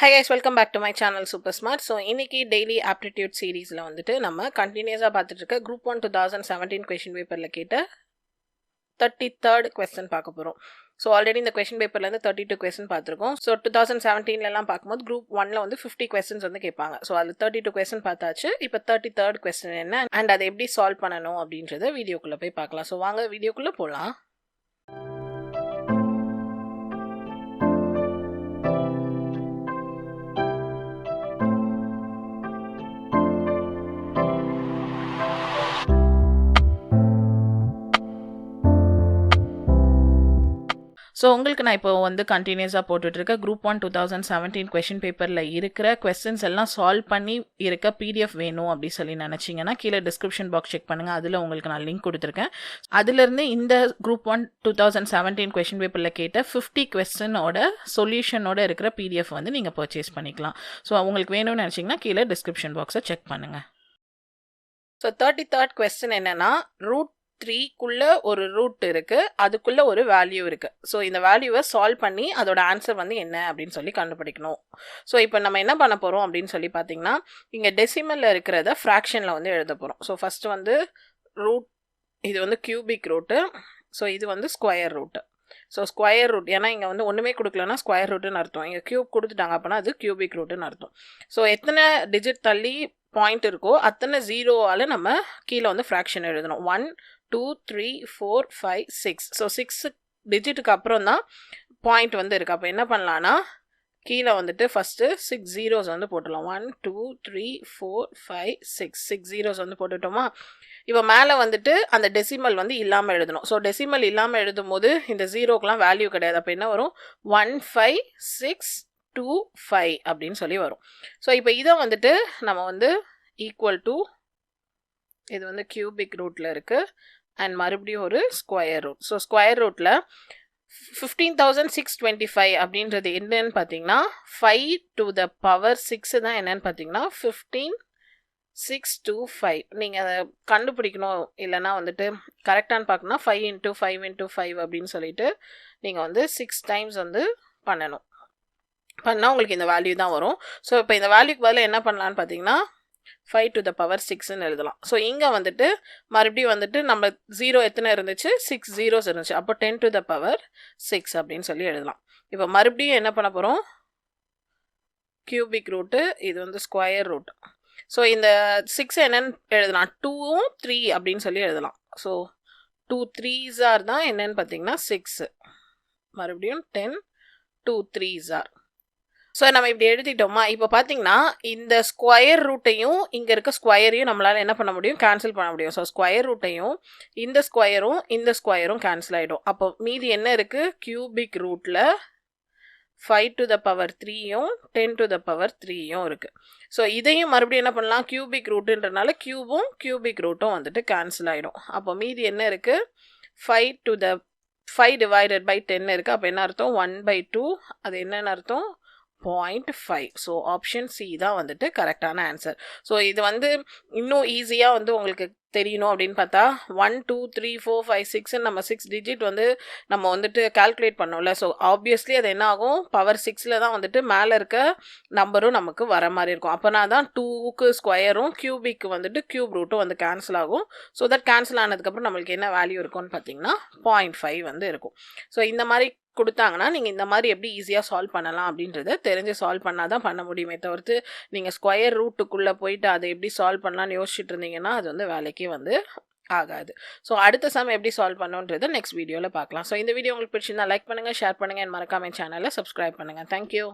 Hi guys, welcome back to my channel Super Smart. So இன்னைக்கு daily aptitude seriesல வந்துட்டு நம்ம கண்டினியூஸா பார்த்துட்டு இருக்க group 1 2017 question paperல கேட்ட 33rd question பார்க்க போறோம். ஸோ ஆல்ரெடி இந்த கொஸ்டின் பேப்பர்லேருந்து 32 கொஸ்டின் பார்த்துருக்கோம். ஸோ 2017லலாம் பார்க்கும்போது குரூப் 1ல் வந்து 50 கொஸ்டின்ஸ் வந்து கேட்பாங்க. ஸோ அதில் 32 கொஸ்டின் பார்த்தாச்சு. இப்போ 33rd கொஸ்டின் என்ன அண்ட் அதை எப்படி சால்வ் பண்ணணும் அப்படின்றத வீடியோக்குள்ளே போய் பார்க்கலாம். ஸோ வாங்க வீடியோக்குள்ளே போகலாம். ஸோ உங்களுக்கு நான் இப்போ வந்து கண்டினியூஸாக போட்டுட்ருக்க குரூப் 1 2017 கொஷின் பேப்பரில் இருக்கிற கொஸ்டின்ஸ் எல்லாம் சால்வ் பண்ணி இருக்க பிடிஎஃப் வேணும் அப்படி சொல்லி நினச்சிங்கன்னா கீழே டிஸ்கிரிப்ஷன் பாக்ஸ் செக் பண்ணுங்கள். அதில் உங்களுக்கு நான் லிங்க் கொடுத்துருக்கேன். அதுலேருந்து இந்த குரூப் 1 2017 கொஷின் பேப்பரில் கேட்ட 50 கொஸ்டினோட சொல்யூஷனோட இருக்கிற பிடிஎஃப் வந்து நீங்கள் பர்ச்சேஸ் பண்ணிக்கலாம். ஸோ உங்களுக்கு வேணும்னு நினச்சிங்கன்னா கீழே டிஸ்கிரிப்ஷன் பாக்ஸை செக் பண்ணுங்கள். ஸோ 33rd கொஸ்டின் என்னென்னா ரூட் 3க்குள்ள ஒரு ரூட் இருக்கு, அதுக்குள்ள ஒரு வேல்யூ இருக்கு. ஸோ இந்த வேல்யூவை சால்வ் பண்ணி அதோட ஆன்சர் வந்து என்ன அப்படின்னு சொல்லி கண்டுபிடிக்கணும். ஸோ இப்போ நம்ம என்ன பண்ண போறோம் அப்படின்னு சொல்லி பார்த்தீங்கன்னா இங்கே டெசிமல்ல இருக்கிறத ஃப்ராக்ஷன்ல வந்து எழுத போறோம். ஸோ ஃபர்ஸ்ட் வந்து ரூட், இது வந்து கியூபிக் ரூட்டு. ஸோ இது வந்து square root. So square root, ஏன்னா இங்கே வந்து ஒன்றுமே கொடுக்கலன்னா ஸ்கொயர் ரூட்டுன்னு அர்த்தம். இங்கே கியூப் கொடுத்துட்டாங்க அப்படின்னா அது கியூபிக் ரூட்டுன்னு அர்த்தம். ஸோ எத்தனை டிஜிட் தள்ளி பாயிண்ட் இருக்கோ அத்தனை ஜீரோவால் நம்ம கீழே வந்து ஃப்ராக்ஷன் எழுதணும். 1 2 3 4 5 6. ஸோ 6 டிஜிட்டுக்கு அப்புறம் தான் பாயிண்ட் வந்து இருக்குது. அப்போ என்ன பண்ணலான்னா கீழே வந்துட்டு ஃபஸ்ட்டு 6 ஜீரோஸ் வந்து போட்டுடலாம். 1 2 3 4 5 6 6 ஜீரோஸ் வந்து போட்டுட்டோமா. இப்போ மேலே வந்துட்டு அந்த டெசிமல் வந்து இல்லாமல் எழுதணும். ஸோ டெசிமல் இல்லாமல் எழுதும் போது இந்த ஜீரோக்கெலாம் வேல்யூ கிடையாது. அப்போ என்ன வரும் 1 5 6 2 5 அப்படின்னு சொல்லி வரும். ஸோ இப்போ இதை வந்துட்டு நம்ம வந்து ஈக்குவல் டு, இது வந்து கியூபிக் ரூட்டில் இருக்குது அண்ட் மறுபடியும் ஒரு ஸ்கொயர் ரூட். ஸோ ஸ்கொயர் ரூட்டில் 15,625 அப்படின்றது என்னன்னு பார்த்தீங்கன்னா 5 to the power 6 தான் என்னன்னு பார்த்தீங்கன்னா 15,625. நீங்கள் அதை கண்டுபிடிக்கணும், இல்லைனா வந்துட்டு கரெக்டானு பார்க்கணும்னா 5 into 5 into 5 அப்படின்னு சொல்லிட்டு நீங்கள் வந்து 6 டைம்ஸ் வந்து பண்ணணும். பண்ணால் உங்களுக்கு இந்த வேல்யூ தான் வரும். ஸோ இப்போ இந்த வேல்யூக்கு பதில் என்ன பண்ணலான்னு பார்த்தீங்கன்னா 5 to the power 6ன்னு எழுதலாம். ஸோ இங்கே வந்துட்டு மறுபடியும் வந்துட்டு நம்ம ஜீரோ எத்தனை இருந்துச்சு, 6 ஜீரோஸ் இருந்துச்சு. அப்போ 10 to the power 6 அப்படின்னு சொல்லி எழுதலாம். இப்போ மறுபடியும் என்ன பண்ண போகிறோம், கியூபிக் ரூட்டு, இது வந்து ஸ்கொயர் ரூட். ஸோ இந்த 6 என்னன்னு எழுதலாம், 2 3 அப்படின்னு சொல்லி எழுதலாம். ஸோ 2 3s தான் என்னன்னு பார்த்தீங்கன்னா 6. மறுபடியும் 10 2 3s. ஸோ நம்ம இப்படி எழுதிட்டோமா. இப்போ பார்த்தீங்கன்னா இந்த ஸ்கொயர் ரூட்டையும் இங்கே இருக்க ஸ்கொயரையும் நம்மளால் என்ன பண்ண முடியும், கேன்சல் பண்ண முடியும். ஸோ ஸ்கொயர் ரூட்டையும் இந்த ஸ்கொயரும் கேன்சல் ஆகிடும். அப்போ மீதி என்ன இருக்குது, கியூபிக் ரூட்டில் 5 to the power 3யும் 10 to the power 3யும் இருக்குது. ஸோ இதையும் மறுபடியும் என்ன பண்ணலாம், கியூபிக் ரூட்டுன்றனால கியூபும் கியூபிக் ரூட்டும் வந்துட்டு கேன்சல் ஆகிடும். அப்போ மீதி என்ன இருக்குது, 5 divided by 10 இருக்குது. அப்போ என்ன அர்த்தம், 1/2. அது என்னென்னு அர்த்தம், 0.5. ஸோ ஆப்ஷன் சி தான் வந்துட்டு கரெக்டான ஆன்சர். ஸோ இது வந்து இன்னும் ஈஸியாக வந்து உங்களுக்கு தெரியணும் அப்படின்னு பார்த்தா 1 2 3 4 5 6 நம்ம 6 டிஜிட் வந்து நம்ம வந்துட்டு கால்குலேட் பண்ணோம்ல. ஸோ ஆப்வியஸ்லி அது என்ன ஆகும், பவர் 6ல் தான் வந்துட்டு மேலே இருக்க நம்பரும் நமக்கு வர மாதிரி இருக்கும். அப்போனா தான் 2க்கு ஸ்கொயரும் கியூபிக்கு வந்துட்டு கியூப் ரூட்டும் வந்து கேன்சல் ஆகும். ஸோ தட் கேன்சல் ஆனதுக்கப்புறம் நம்மளுக்கு என்ன வேல்யூ இருக்கும்னு பார்த்தீங்கன்னா 0.5 வந்து இருக்கும். ஸோ இந்த மாதிரி கொடுத்தாங்கன்னா நீங்கள் இந்த மாதிரி எப்படி ஈஸியாக சால்வ் பண்ணலாம் அப்படின்றத தெரிஞ்சு சால்வ் பண்ணால் தான் பண்ண முடியுமே தவிர்த்து நீங்கள் ஸ்கொயர் ரூட்டுக்குள்ளே போயிட்டு அதை எப்படி சால்வ் பண்ணலான்னு யோசிச்சுட்டு இருந்தீங்கன்னா அது வந்து வேலைக்கே வந்து ஆகாது. ஸோ அடுத்த சம் எப்படி சால்வ் பண்ணுன்றதை நெக்ஸ்ட் வீடியோவில் பார்க்கலாம். ஸோ இந்த வீடியோ உங்களுக்கு பிடிச்சிருந்தா லைக் பண்ணுங்கள், ஷேர் பண்ணுங்கள், மறக்காம சேனலை சப்ஸ்கிரைப் பண்ணுங்கள். தேங்க்யூ.